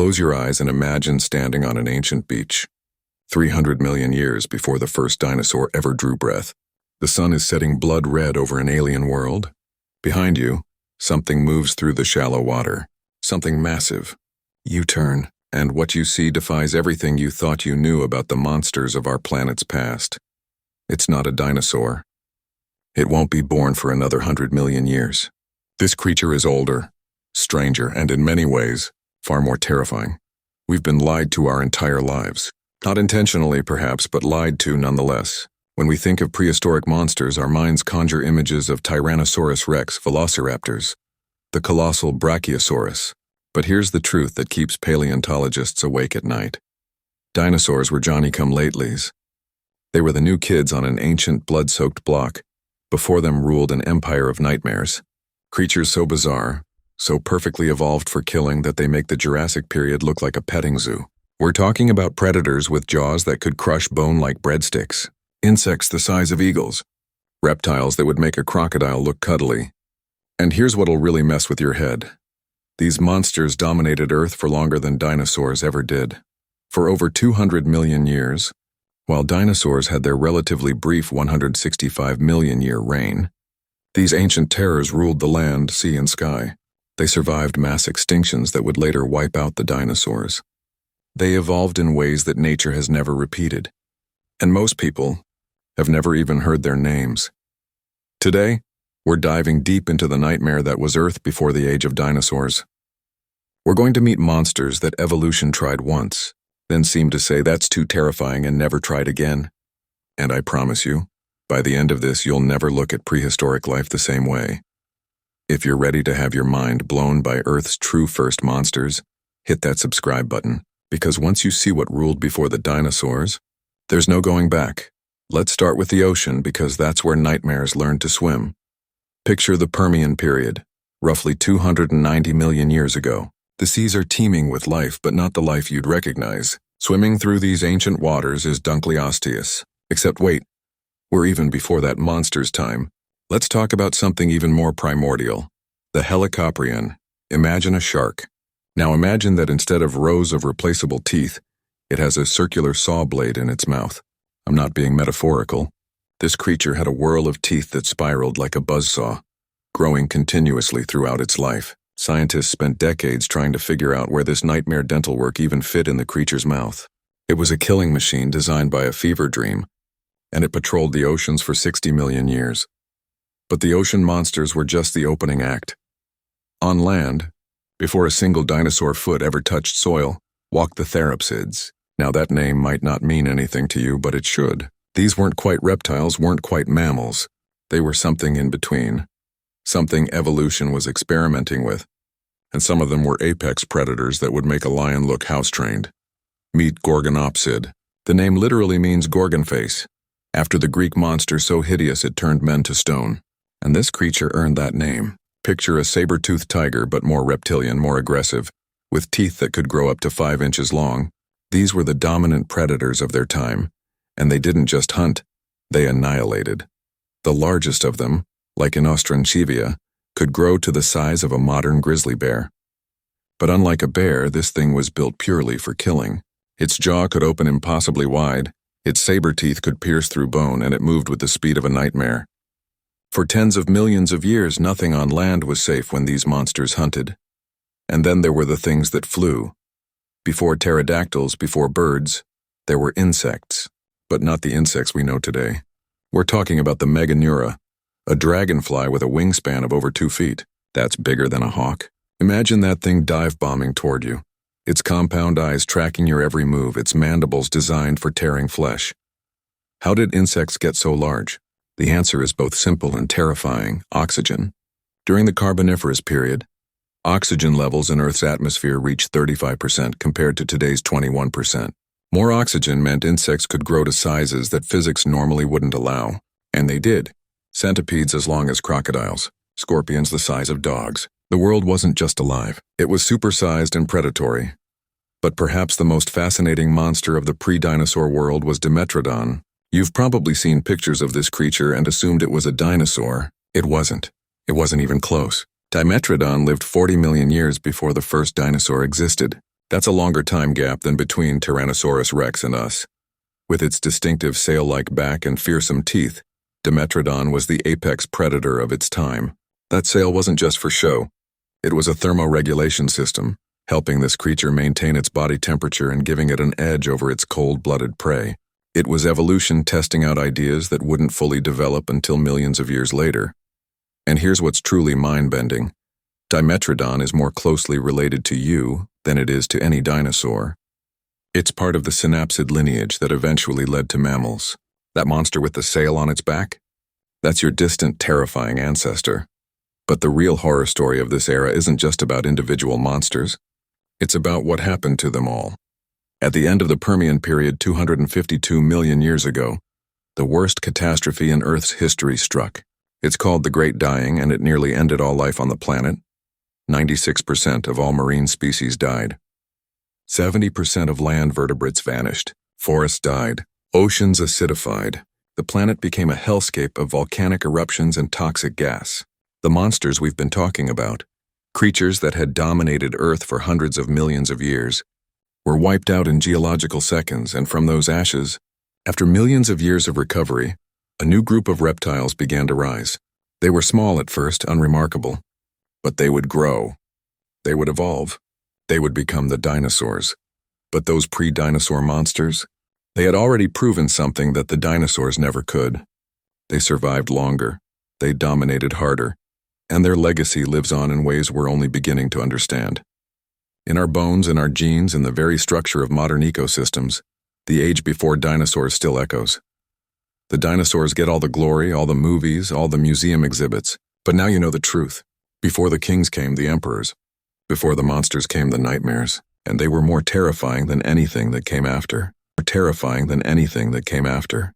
Close your eyes and imagine standing on an ancient beach, 300 million years before the first dinosaur ever drew breath. The sun is setting blood red over an alien world. Behind you, something moves through the shallow water, something massive. You turn, and what you see defies everything you thought you knew about the monsters of our planet's past. It's not a dinosaur. It won't be born for another 100 million years. This creature is older, stranger, and in many ways, far more terrifying. We've been lied to our entire lives. Not intentionally, perhaps, but lied to nonetheless. When we think of prehistoric monsters, our minds conjure images of Tyrannosaurus rex velociraptors, the colossal Brachiosaurus. But here's the truth that keeps paleontologists awake at night. Dinosaurs were Johnny-come-latelys. They were the new kids on an ancient, blood-soaked block. Before them ruled an empire of nightmares. Creatures so bizarre, so perfectly evolved for killing that they make the Jurassic period look like a petting zoo. We're talking about predators with jaws that could crush bone like breadsticks, insects the size of eagles, reptiles that would make a crocodile look cuddly. And here's what'll really mess with your head. These monsters dominated Earth for longer than dinosaurs ever did. For over 200 million years, while dinosaurs had their relatively brief 165 million year reign, these ancient terrors ruled the land, sea, and sky. They survived mass extinctions that would later wipe out the dinosaurs. They evolved in ways that nature has never repeated, and most people have never even heard their names. Today, we're diving deep into the nightmare that was Earth before the age of dinosaurs. We're going to meet monsters that evolution tried once, then seemed to say that's too terrifying and never tried again. And I promise you, by the end of this, you'll never look at prehistoric life the same way. If you're ready to have your mind blown by Earth's true first monsters, hit that subscribe button, because once you see what ruled before the dinosaurs, there's no going back. Let's start with the ocean, because that's where nightmares learned to swim. Picture the Permian period, roughly 290 million years ago. The seas are teeming with life, but not the life you'd recognize. Swimming through these ancient waters is Dunkleosteus. Except wait, we're even before that monster's time. Let's talk about something even more primordial. The Helicoprion. Imagine a shark. Now imagine that instead of rows of replaceable teeth, it has a circular saw blade in its mouth. I'm not being metaphorical. This creature had a whirl of teeth that spiraled like a buzzsaw, growing continuously throughout its life. Scientists spent decades trying to figure out where this nightmare dental work even fit in the creature's mouth. It was a killing machine designed by a fever dream, and it patrolled the oceans for 60 million years. But the ocean monsters were just the opening act. On land, before a single dinosaur foot ever touched soil, walked the Therapsids. Now that name might not mean anything to you, but it should. These weren't quite reptiles, weren't quite mammals. They were something in between. Something evolution was experimenting with. And some of them were apex predators that would make a lion look house-trained. Meet Gorgonopsid. The name literally means Gorgon face, after the Greek monster so hideous it turned men to stone. And this creature earned that name. Picture a saber-toothed tiger, but more reptilian, more aggressive, with teeth that could grow up to 5 inches long. These were the dominant predators of their time, and they didn't just hunt, they annihilated. The largest of them, like in Austrancevia, could grow to the size of a modern grizzly bear. But unlike a bear, this thing was built purely for killing. Its jaw could open impossibly wide, its saber teeth could pierce through bone, and it moved with the speed of a nightmare. For tens of millions of years, nothing on land was safe when these monsters hunted. And then there were the things that flew. Before pterodactyls, before birds, there were insects, but not the insects we know today. We're talking about the Meganeura, a dragonfly with a wingspan of over 2 feet. That's bigger than a hawk. Imagine that thing dive-bombing toward you, its compound eyes tracking your every move, its mandibles designed for tearing flesh. How did insects get so large? The answer is both simple and terrifying: oxygen. During the Carboniferous period, oxygen levels in Earth's atmosphere reached 35% compared to today's 21%. More oxygen meant insects could grow to sizes that physics normally wouldn't allow. And they did. Centipedes as long as crocodiles, scorpions the size of dogs. The world wasn't just alive. It was supersized and predatory. But perhaps the most fascinating monster of the pre-dinosaur world was Dimetrodon. You've probably seen pictures of this creature and assumed it was a dinosaur. It wasn't. It wasn't even close. Dimetrodon lived 40 million years before the first dinosaur existed. That's a longer time gap than between Tyrannosaurus rex and us. With its distinctive sail-like back and fearsome teeth, Dimetrodon was the apex predator of its time. That sail wasn't just for show. It was a thermoregulation system, helping this creature maintain its body temperature and giving it an edge over its cold-blooded prey. It was evolution testing out ideas that wouldn't fully develop until millions of years later. And here's what's truly mind-bending. Dimetrodon is more closely related to you than it is to any dinosaur. It's part of the synapsid lineage that eventually led to mammals. That monster with the sail on its back? That's your distant, terrifying ancestor. But the real horror story of this era isn't just about individual monsters. It's about what happened to them all. At the end of the Permian period 252 million years ago, the worst catastrophe in Earth's history struck. It's called the Great Dying, and it nearly ended all life on the planet. 96% of all marine species died. 70% of land vertebrates vanished. Forests died. Oceans acidified. The planet became a hellscape of volcanic eruptions and toxic gas. The monsters we've been talking about, creatures that had dominated Earth for hundreds of millions of years, were wiped out in geological seconds, and from those ashes, after millions of years of recovery, a new group of reptiles began to rise. They were small at first, unremarkable, but they would grow. They would evolve. They would become the dinosaurs. But those pre-dinosaur monsters, they had already proven something that the dinosaurs never could. They survived longer. They dominated harder. And their legacy lives on in ways we're only beginning to understand. In our bones, in our genes, in the very structure of modern ecosystems, the age before dinosaurs still echoes. The dinosaurs get all the glory, all the movies, all the museum exhibits. But now you know the truth. Before the kings came the emperors. Before the monsters came the nightmares. And they were more terrifying than anything that came after. More terrifying than anything that came after.